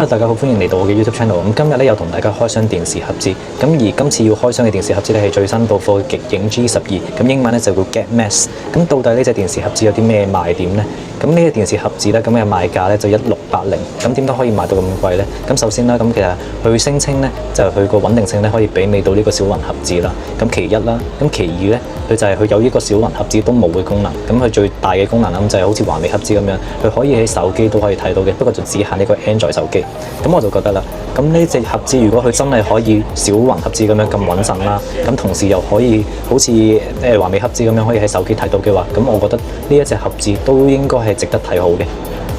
Hello， 大家好，歡迎嚟到我嘅 YouTube channel。咁今日咧又同大家開箱電視盒子。咁而今次要開箱嘅電視盒子咧係最新到貨嘅極影 G12。咁英文咧就叫 Get Max。咁到底呢隻電視盒子有啲咩賣點呢？咁呢隻電視盒子咧咁嘅賣價咧就1680。咁點解可以賣到咁貴呢？咁首先啦，咁其實佢聲稱咧就係佢個穩定性咧可以媲美到呢個小雲盒子啦。咁其一啦，咁其二咧佢就係佢有呢個小雲盒子都冇嘅功能。咁佢最大嘅功能咁就係好似華為盒子咁樣，佢可以喺手機都可以睇到嘅，不過就只限呢個 Android 手機。咁我就覺得啦，咁呢隻盒子如果佢真係可以小雲盒子咁樣咁穩陣啦，咁同時又可以好似華為盒子咁樣可以喺手機睇到嘅話，咁我覺得呢一隻盒子都應該係值得睇好嘅。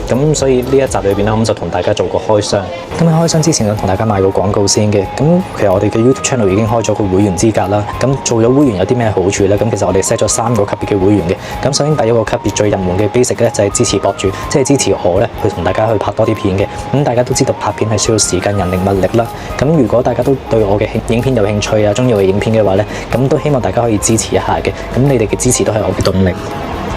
咁所以呢一集裏邊咧，咁就同大家做個開箱。咁喺開箱之前咧，同大家賣個廣告先嘅。咁其實我哋嘅 YouTube channel 已經開咗個會員資格啦。咁做咗會員有啲咩好處咧？咁其實我哋 set 咗3個級別嘅會員嘅。咁首先第一個級別最入門嘅 basic 咧，就係支持博主，即係支持我咧去同大家去拍多啲片嘅。咁大家都知道拍片係需要時間、人力、物力啦。咁如果大家都對我嘅影片有興趣啊，中意我嘅影片嘅話咧，咁都希望大家可以支持一下嘅。咁你哋嘅支持都係我嘅動力。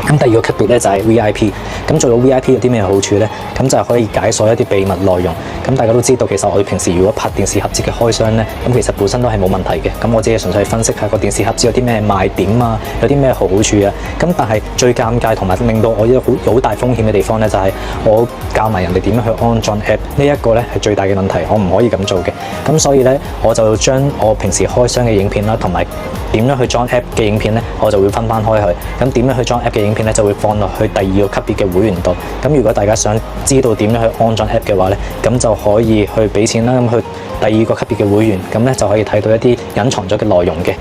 咁第二個級別咧就係 VIP， 咁做到 VIP 有啲咩好處咧？咁就係可以解鎖一啲秘密內容。咁大家都知道，其實我哋平時如果拍電視盒子嘅開箱咧，咁其實本身都係冇問題嘅。咁我只係純粹分析下個電視盒子有啲咩賣點啊，有啲咩好處啊。咁但係最尷尬同埋令到我有好大風險嘅地方咧，就係我教埋人哋點樣去安裝 app 呢一個咧係最大嘅問題，我唔可以咁做嘅。咁所以咧，我就將我平時開箱嘅影片啦，同埋點樣去裝 app 嘅影片咧，我就會分開去。咁點樣去裝 app 嘅影片咧，就會放落去第二個級別嘅會員度。咁如果大家想知道點樣去安裝 app 嘅話咧，咁就可以去俾錢啦。咁去第二個級別嘅會員，咁咧就可以睇到一啲隱藏咗嘅內容嘅。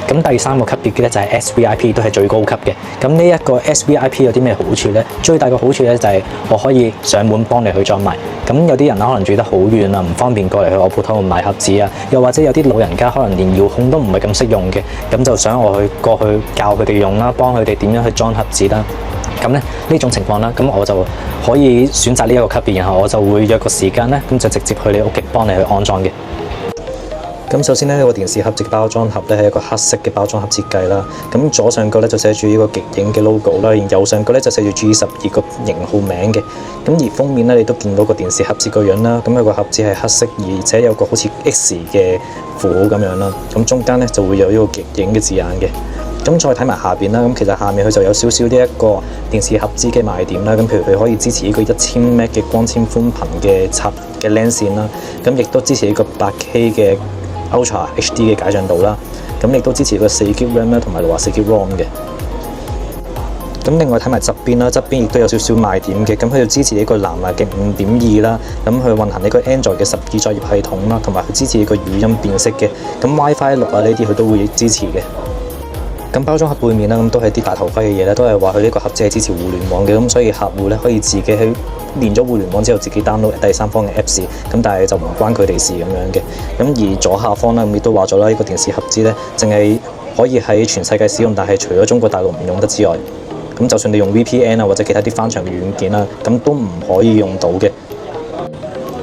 咁第3個級別嘅咧就係 SVIP， 都係最高級嘅。咁呢一個 SVIP 有啲咩好處咧？最大嘅好處咧就係我可以上門幫你去裝埋。咁有啲人可能住得好遠啊，唔方便過嚟去我鋪頭買盒子啊，又或者有啲老人家可能連遙控都唔係咁識用嘅，咁就想我去過去教佢哋用啦，幫佢哋點樣去裝盒子啦。咁咧呢種情況啦，咁我就可以選擇呢一個級別，然後我就會約個時間咧，咁就直接去你屋企幫你去安裝嘅。咁首先呢個電視盒子嘅包裝盒咧係一個黑色嘅包裝盒設計啦。咁左上角咧就寫住呢個極影嘅 logo 啦，然右上角咧就寫住 G12個型號名嘅。咁而封面咧你都見到個電視盒子個樣啦。咁佢個盒子係黑色，而且有個好似 X 嘅符號咁樣啦。咁中間咧就會有呢個極影嘅字眼嘅。咁再睇埋下邊啦，咁其實下面佢就有少少呢一個電視盒子嘅賣點啦。咁譬如佢可以支持呢個1000M 嘅光纖寬頻嘅插嘅 LAN 線啦。咁亦都支持呢個8K 嘅Ultra HD 嘅解像度啦，咁亦都支持個4GB RAM 啦，同埋64GB ROM 嘅。咁另外睇埋側邊啦，側邊亦都有少少賣點嘅。咁佢要支持呢個藍牙嘅5.2啦，咁去運行呢個 Android 嘅12作業系統啦，同埋佢支持呢個語音辨識嘅。咁 WiFi 6啊呢啲佢都會支持嘅。咁包裝盒背面啦，咁都係啲大頭盔嘅嘢咧，都係話佢呢個盒子係支持互聯網嘅，咁所以客戶咧可以自己喺連咗互聯網之後自己 download 第三方嘅 Apps， 咁但係就唔關佢哋事咁樣嘅。咁而左下方啦，咁亦都話咗啦，呢個電視盒子咧，淨係可以喺全世界使用，但係除咗中國大陸唔用得之外，咁就算你用 VPN 啊或者其他啲翻牆嘅軟件啦，咁都唔可以用到嘅。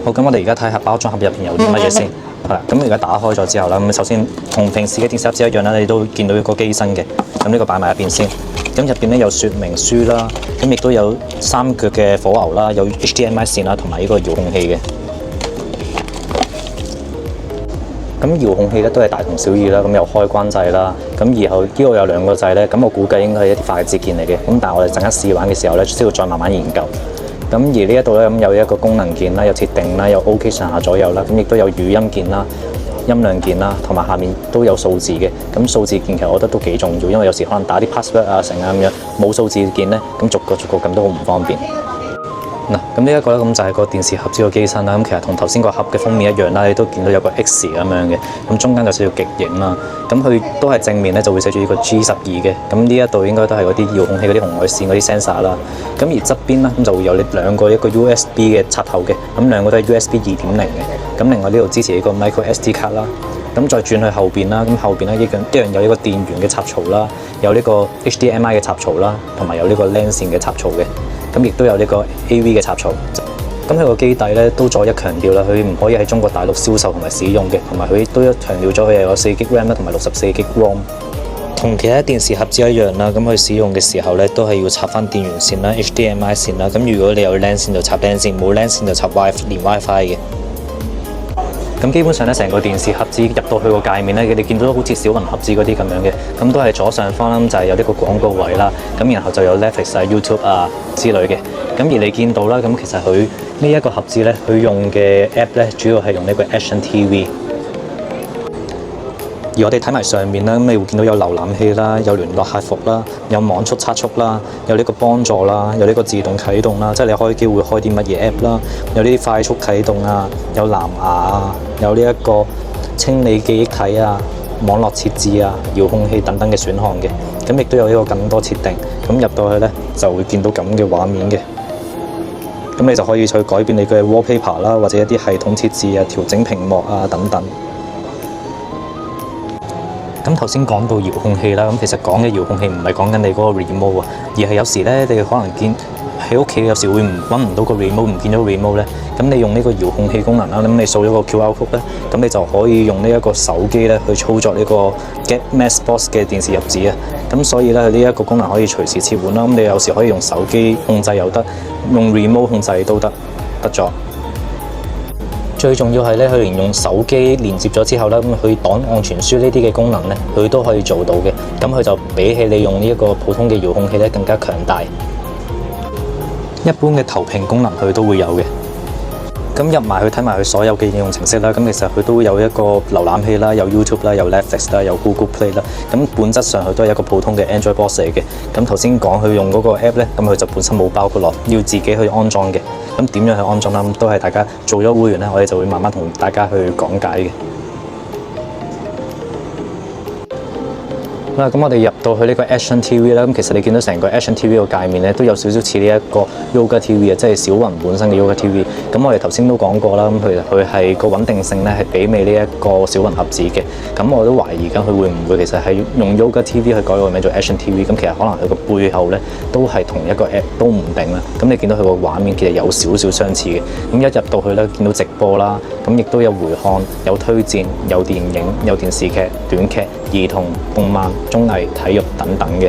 好，咁我哋而家睇下包裝盒入邊有啲乜嘢先。係啦，咁而家打開咗之後啦，咁首先同平時嘅電視盒子一樣啦，你都見到一個機身嘅，咁呢個擺埋一邊先。咁入邊咧有說明書啦，咁亦都有3腳嘅火牛啦，有 HDMI 線啦，同埋呢個遙控器嘅。咁遙控器咧都係大同小異啦，咁有開關掣啦，咁然後呢度有2個掣咧，咁我估計應該係一啲快捷鍵嚟嘅，咁但係我哋陣間試玩嘅時候咧，需要再慢慢研究。咁而呢一度咧，咁有一個功能鍵啦，有設定啦，有 OK 上下左右啦，咁亦都有語音鍵啦、音量鍵啦，同埋下面都有數字嘅。咁數字鍵其實我覺得都幾重要，因為有時可能打啲 password 啊成啊咁樣，冇數字鍵咧，咁逐個咁都好唔方便。嗱，咁呢一個咧，咁就係個電視盒子個機身啦。咁其實同頭先個盒嘅封面一樣啦，你都見到有個 X 咁樣嘅。咁中間就寫住極影啦。咁佢都係正面咧就會寫住呢個 G12嘅。咁呢一度應該都係嗰啲遙控器嗰啲紅外線嗰啲 sensor 啦。咁而側邊咧咁就會有2個，一個 USB 嘅插頭嘅。咁2個都係 USB 2.0嘅。咁另外呢度支持呢個 micro SD 卡啦。咁再轉去後邊啦，咁後邊咧一樣有呢個電源嘅插槽啦，有呢個 HDMI 嘅插槽啦，同埋有呢個 LAN 線嘅插槽嘅。咁亦都有呢個 AV 嘅插槽。咁佢個機底咧都再一強調啦，佢唔可以喺中國大陸銷售同埋使用嘅，同埋佢都一強調咗佢係有4GB RAM 啦，同埋64GB ROM。同其他電視盒子一樣啦，咁佢使用嘅時候咧都係要插翻電源線啦、HDMI 線啦。咁如果你有 LAN 線就插 LAN 線，冇 LAN 線就插連 WiFi 嘅。咁基本上咧，成個電視盒子入到去個界面咧，你見到好似小雲盒子嗰啲咁樣嘅，咁都係左上方啦，就係有呢個廣告位啦，咁然後就有 Netflix 啊、YouTube 啊之類嘅。咁而你見到啦，咁其實佢呢一個盒子咧，佢用嘅 App 咧，主要係用呢個 Action TV。而我哋睇埋上面啦，咁你會見到有瀏覽器啦，有聯絡客服啦，有網速測速啦，有呢個幫助啦，有呢個自動啟動啦，即係你開機會開啲乜嘢 app 啦，有呢啲快速啟動啊，有藍牙啊，有呢一個清理記憶體啊、網絡設置啊、遙控器等等嘅選項嘅。咁亦都有呢個更多設定。咁入到去咧就會見到咁嘅畫面嘅。咁你就可以去改變你嘅 wallpaper 啦，或者一啲系統設置啊、調整屏幕啊等等。咁頭先講到遙控器啦，咁其實講嘅遙控器唔係講緊你嗰個 remote 啊，而係有時咧，你可能見喺屋企有時會揾唔到個 remote， 唔見咗 remote 咧，咁你用呢個遙控器功能啦，咁你掃咗個 QR code 咧，咁你就可以用呢一個手機咧去操作呢個 Get Max Box 嘅電視盒子啊。咁所以咧，呢一個功能可以隨時切換啦。咁你有時可以用手機控制又得，用 remote 控制都得咗。最重要係咧，佢連用手機連接咗之後咧，咁佢檔案傳輸呢啲嘅功能咧，佢都可以做到嘅。咁佢就比起你用呢一個普通嘅遙控器咧，更加強大。一般嘅投屏功能佢都會有嘅。咁入埋去睇埋佢所有嘅應用程式啦，咁其實佢都有一個瀏覽器啦，有 YouTube 啦，有 Netflix 啦，有 Google Play 啦。咁本質上佢都係一個普通嘅 Android Box 嚟嘅。咁頭先講佢用嗰個 App 咧，咁佢就本身冇包括落，要自己去安裝嘅。咁點樣去安裝啦？咁都係大家做咗會員咧，我哋就會慢慢同大家去講解嘅。咁我哋入到去呢個 Action TV 啦，咁其實你見到成個 Action TV 個界面咧，都有少少似呢一個 Yoga TV 啊，即係小雲本身嘅 Yoga TV。咁我哋頭先都講過啦，咁其實佢係個穩定性咧係媲美呢一個小雲盒子嘅。咁我都懷疑緊佢會唔會其實係用 Yoga TV 去改個名做 Action TV。咁其實可能佢個背後咧都係同一個 App 都唔定啦。咁你見到佢個畫面其實有少少相似嘅。咁一入到去咧，見到直播啦，咁亦都有回看、有推薦、有電影、有電視劇、短劇、兒童、動漫、綜藝、體育等等嘅。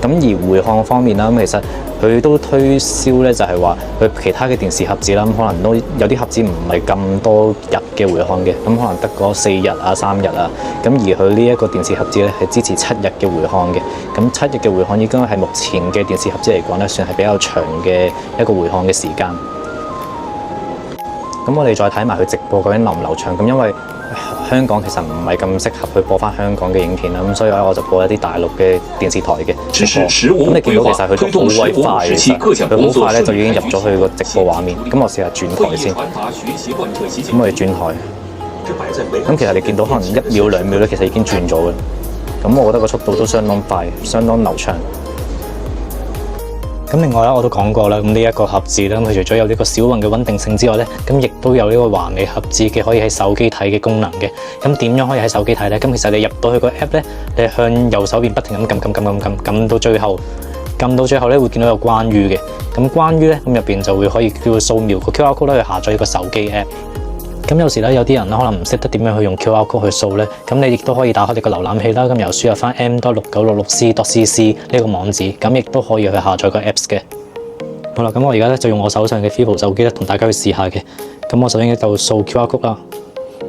咁而回看方面啦，咁其實佢都推銷咧，就係話佢其他嘅電視盒子啦，咁可能都有啲盒子唔係咁多日嘅回看嘅，咁可能得嗰4日啊、3日啊。咁而佢呢一個電視盒子咧係支持7日嘅回看嘅。咁7日嘅回看應該係目前嘅電視盒子嚟講咧，算係比較長嘅一個回看嘅時間。咁我哋再睇埋佢直播究竟流唔流暢。咁因為香港其實唔係咁適合去播翻香港嘅影片啦，咁所以我就播一啲大陸嘅電視台嘅直播。咁你見到其實佢都好鬼快嘅，佢好快咧就已經入咗去個直播畫面。咁我試下轉台先。咁我哋轉台。咁其實你見到可能1秒2秒咧，其實已經轉咗嘅。咁我覺得個速度都相當快，相當流暢。咁另外咧，我都講過啦，咁呢一個盒子咧，佢除咗有呢個小雲嘅穩定性之外咧，咁亦都有呢個華美盒子嘅可以喺手機睇嘅功能嘅。咁點樣可以喺手機睇咧？咁其實你入到去個 app 咧，你向右手邊不停咁撳到最後咧，會見到有關於嘅。咁關於咧，咁入邊就會可以叫佢掃描個 QR code 咧去下載一個手機 app。咁有時咧，有啲人咧可能唔識得點樣去用 QR code 去掃咧，咁你亦都可以打開你個瀏覽器啦，咁由輸入翻 m.6966c.cc 呢個網址，咁亦都可以去下載個 apps 嘅。好啦，咁我而家咧就用我手上嘅 Vivo 手機咧，同大家去試下嘅。咁我首先就掃 QR code 啦，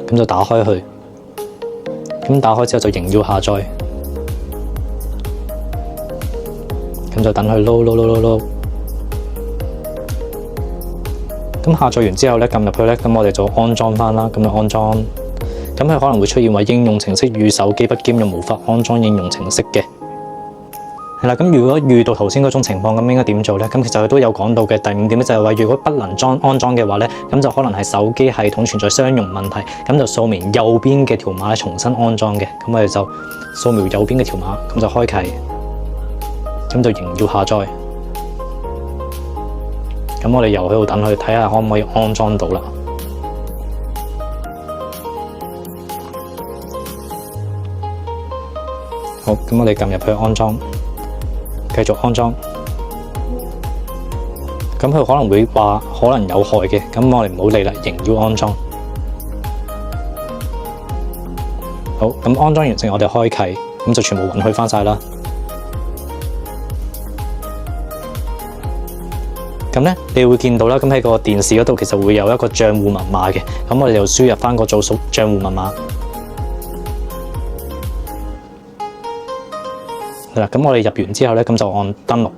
咁就打開佢，咁打開之後就仍要下載，咁就等佢撈。咁下載完之後咧，撳入去咧，咁我哋就安裝翻啦。咁就安裝，咁佢可能會出現為應用程式與手機不兼容，無法安裝應用程式嘅。係啦，咁如果遇到頭先嗰種情況，咁應該點做咧？咁其實佢都有講到嘅。第5點咧就係話，如果不能安裝嘅話咧，咁就可能係手機系統存在相容問題，咁就掃描右邊嘅條碼重新安裝嘅。咁我哋就掃描右邊嘅條碼，咁就開啟，咁就仍要下載。咁我哋又喺度等佢睇下可唔可以安裝到啦。好，咁我哋撳入去安裝，繼續安裝。咁佢可能會話可能有害嘅，咁我哋唔好理啦，仍要安裝。好，咁安裝完成，我哋開啟，咁就全部允許翻晒啦。咁咧，你會見到啦，咁喺個電視嗰度其實會有一個賬戶密碼嘅，咁我哋就輸入翻個組數賬戶密碼。係啦，咁我哋入完之後咧，咁就按登錄。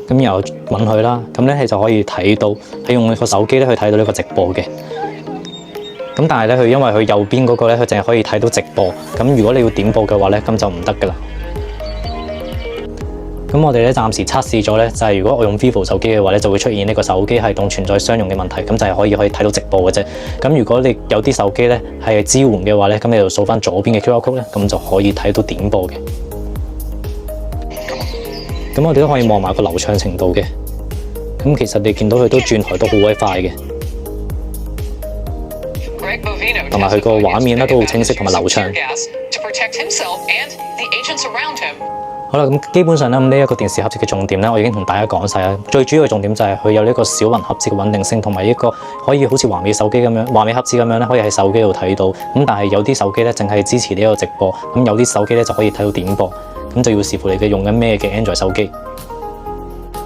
咁然後允許啦，咁咧你就可以睇到，你用你個手機咧去睇到呢個直播嘅。咁但係咧，因為佢右邊嗰個咧，佢淨係可以睇到直播。咁如果你要點播嘅話咧，咁就唔得噶啦。咁我哋咧暫時測試咗咧，就係如果我用 Vivo 手機嘅話咧，就會出現呢個手機系統存在相容嘅問題，咁就係可以睇到直播嘅啫。咁如果你有啲手機咧係支援嘅話咧，咁你就掃翻左邊嘅 QR code 咧，咁就可以睇到點播嘅。咁我哋都可以望埋個流暢程度嘅。咁其實你見到佢都轉台都好鬼快嘅。同埋佢個畫面咧都好清晰同埋流暢。好啦，咁基本上咧，呢一個電視盒子嘅重點咧，我已經同大家講晒啦。最主要嘅重點就係佢有呢個小雲盒子嘅穩定性，同埋一個可以好似華為手機咁樣，華為盒子咁樣咧，可以喺手機度睇到。咁但係有啲手機咧，淨係支持呢個直播，咁有啲手機咧就可以睇到點播，咁就要視乎你嘅用緊咩嘅 Android 手機。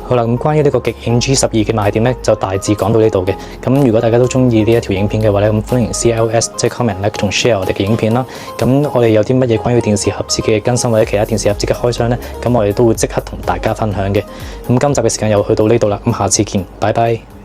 好啦，咁關於呢個極影 G12嘅賣點咧，就大致講到呢度嘅。咁如果大家都中意呢一條影片嘅話咧，咁歡迎 CLS 即係 comment、like 同 share 我哋嘅影片啦。咁我哋有啲乜嘢關於電視盒子嘅更新或者其他電視盒子嘅開箱咧，咁我哋都會即刻同大家分享嘅。咁今集嘅時間又去到呢度啦，咁下次見，拜拜。